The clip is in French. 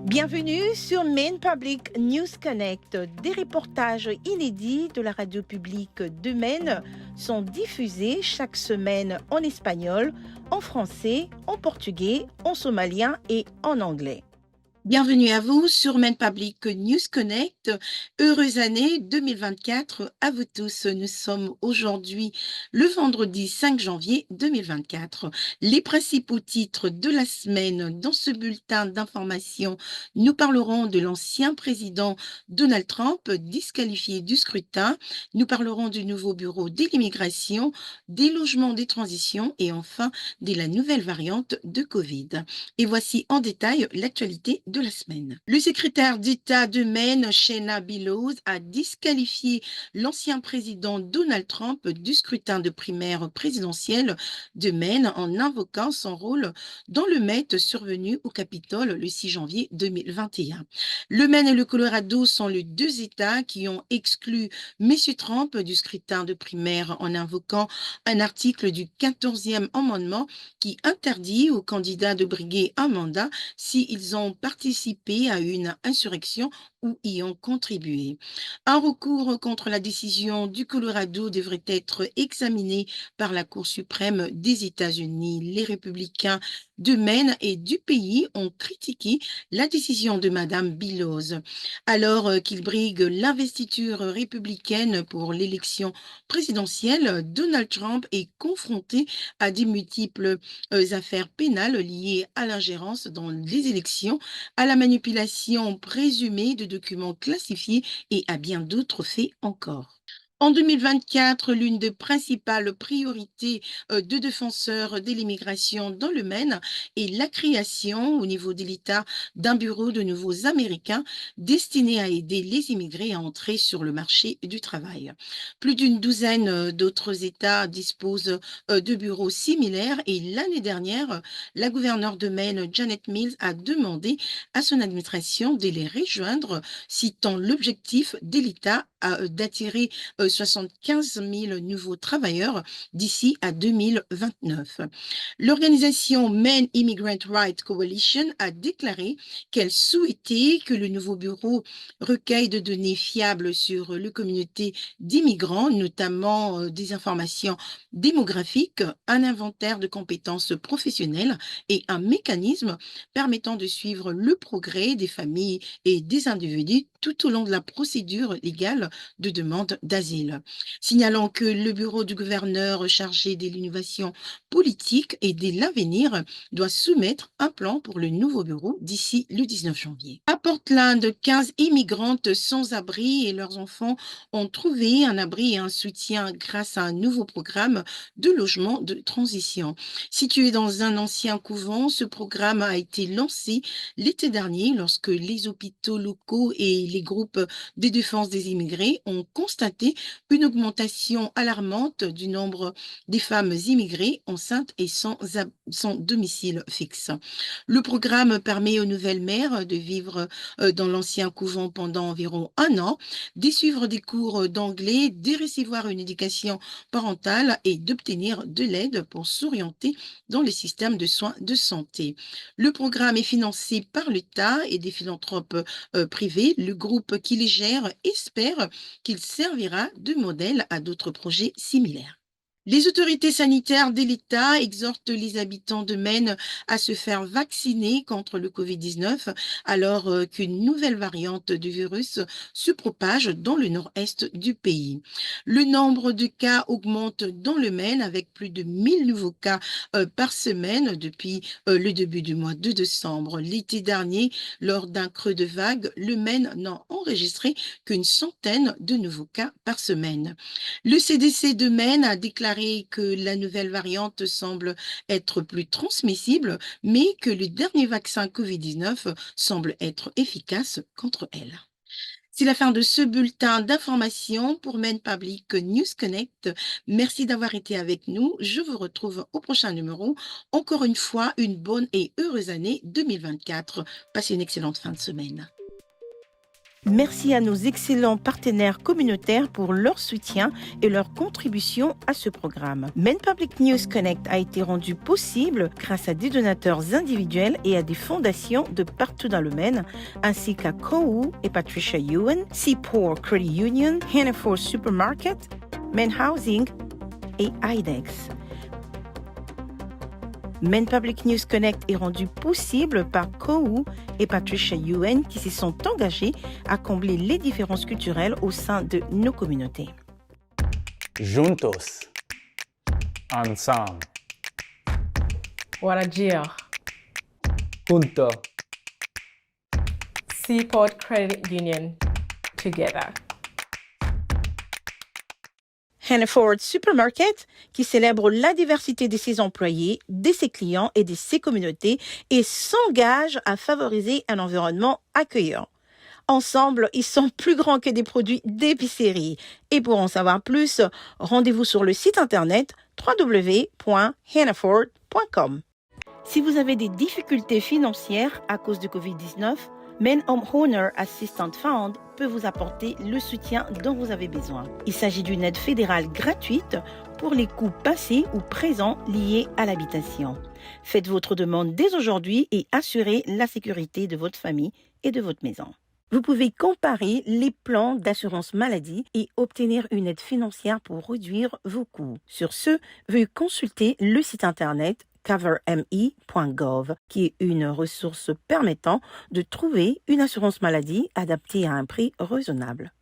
Bienvenue sur Maine Public News Connect. Des reportages inédits de la radio publique de Maine sont diffusés chaque semaine en espagnol, en français, en portugais, en somalien et en anglais. Bienvenue à vous sur Maine Public News Connect. Heureuse année 2024 à vous tous. Nous sommes aujourd'hui le vendredi 5 janvier 2024. Les principaux titres de la semaine dans ce bulletin d'information, nous parlerons de l'ancien président Donald Trump disqualifié du scrutin. Nous parlerons du nouveau bureau de l'immigration, des logements des transitions et enfin de la nouvelle variante de Covid. Et voici en détail l'actualité de la semaine. Le secrétaire d'État de Maine, Shanna Billows, a disqualifié l'ancien président Donald Trump du scrutin de primaire présidentielle de Maine en invoquant son rôle dans le meurtre survenu au Capitole le 6 janvier 2021. Le Maine et le Colorado sont les deux États qui ont exclu M. Trump du scrutin de primaire en invoquant un article du 14e amendement qui interdit aux candidats de briguer un mandat s'ils ont participé à une insurrection ou y ont contribué. Un recours contre la décision du Colorado devrait être examiné par la Cour suprême des États-Unis. Les républicains de Maine et du pays ont critiqué la décision de Madame Billows. Alors qu'il brigue l'investiture républicaine pour l'élection présidentielle, Donald Trump est confronté à des multiples affaires pénales liées à l'ingérence dans les élections, à la manipulation présumée de documents classifiés et à bien d'autres faits encore. En 2024, l'une des principales priorités de défenseurs de l'immigration dans le Maine est la création au niveau de l'État d'un bureau de nouveaux Américains destiné à aider les immigrés à entrer sur le marché du travail. Plus d'une douzaine d'autres États disposent de bureaux similaires et l'année dernière, la gouverneure de Maine, Janet Mills, a demandé à son administration de les rejoindre, citant l'objectif de l'État d'attirer 75 000 nouveaux travailleurs d'ici à 2029. L'organisation Maine Immigrant Rights Coalition a déclaré qu'elle souhaitait que le nouveau bureau recueille de données fiables sur la communauté d'immigrants, notamment des informations démographiques, un inventaire de compétences professionnelles et un mécanisme permettant de suivre le progrès des familles et des individus tout au long de la procédure légale de demande d'asile. Signalant que le bureau du gouverneur chargé de l'innovation politique et de l'avenir doit soumettre un plan pour le nouveau bureau d'ici le 19 janvier. À Portland, 15 immigrantes sans abri et leurs enfants ont trouvé un abri et un soutien grâce à un nouveau programme de logement de transition. Situé dans un ancien couvent, ce programme a été lancé l'été dernier lorsque les hôpitaux locaux et les groupes de défense des immigrés ont constaté une augmentation alarmante du nombre des femmes immigrées enceintes et sans domicile fixe. Le programme permet aux nouvelles mères de vivre dans l'ancien couvent pendant environ un an, de suivre des cours d'anglais, de recevoir une éducation parentale et d'obtenir de l'aide pour s'orienter dans les systèmes de soins de santé. Le programme est financé par l'État et des philanthropes privés. Le groupe qui les gère espère qu'il servira de modèle à d'autres projets similaires. Les autorités sanitaires de l'État exhortent les habitants de Maine à se faire vacciner contre le Covid-19 alors qu'une nouvelle variante du virus se propage dans le nord-est du pays. Le nombre de cas augmente dans le Maine avec plus de 1000 nouveaux cas par semaine depuis le début du mois de décembre. L'été dernier, lors d'un creux de vague, le Maine n'a enregistré qu'une centaine de nouveaux cas par semaine. Le CDC de Maine a déclaré que la nouvelle variante semble être plus transmissible, mais que le dernier vaccin Covid-19 semble être efficace contre elle. C'est la fin de ce bulletin d'information pour Maine Public News Connect. Merci d'avoir été avec nous. Je vous retrouve au prochain numéro. Encore une fois, une bonne et heureuse année 2024. Passez une excellente fin de semaine. Merci à nos excellents partenaires communautaires pour leur soutien et leur contribution à ce programme. Maine Public News Connect a été rendu possible grâce à des donateurs individuels et à des fondations de partout dans le Maine, ainsi qu'à KOU et Patricia Ewan, Seaport Credit Union, Hannaford Supermarket, Maine Housing et IDEX. Maine Public News Connect est rendu possible par KOU et Patricia Ewan qui se sont engagés à combler les différences culturelles au sein de nos communautés. Juntos. Ensemble. Warajir. Junto. Seaport Credit Union. Together. Hannaford Supermarket, qui célèbre la diversité de ses employés, de ses clients et de ses communautés et s'engage à favoriser un environnement accueillant. Ensemble, ils sont plus grands que des produits d'épicerie. Et pour en savoir plus, rendez-vous sur le site internet www.hannaford.com. Si vous avez des difficultés financières à cause de Covid-19, Maine Homeowner Assistance Fund peut vous apporter le soutien dont vous avez besoin. Il s'agit d'une aide fédérale gratuite pour les coûts passés ou présents liés à l'habitation. Faites votre demande dès aujourd'hui et assurez la sécurité de votre famille et de votre maison. Vous pouvez comparer les plans d'assurance maladie et obtenir une aide financière pour réduire vos coûts. Sur ce, veuillez consulter le site internet coverme.gov, qui est une ressource permettant de trouver une assurance maladie adaptée à un prix raisonnable.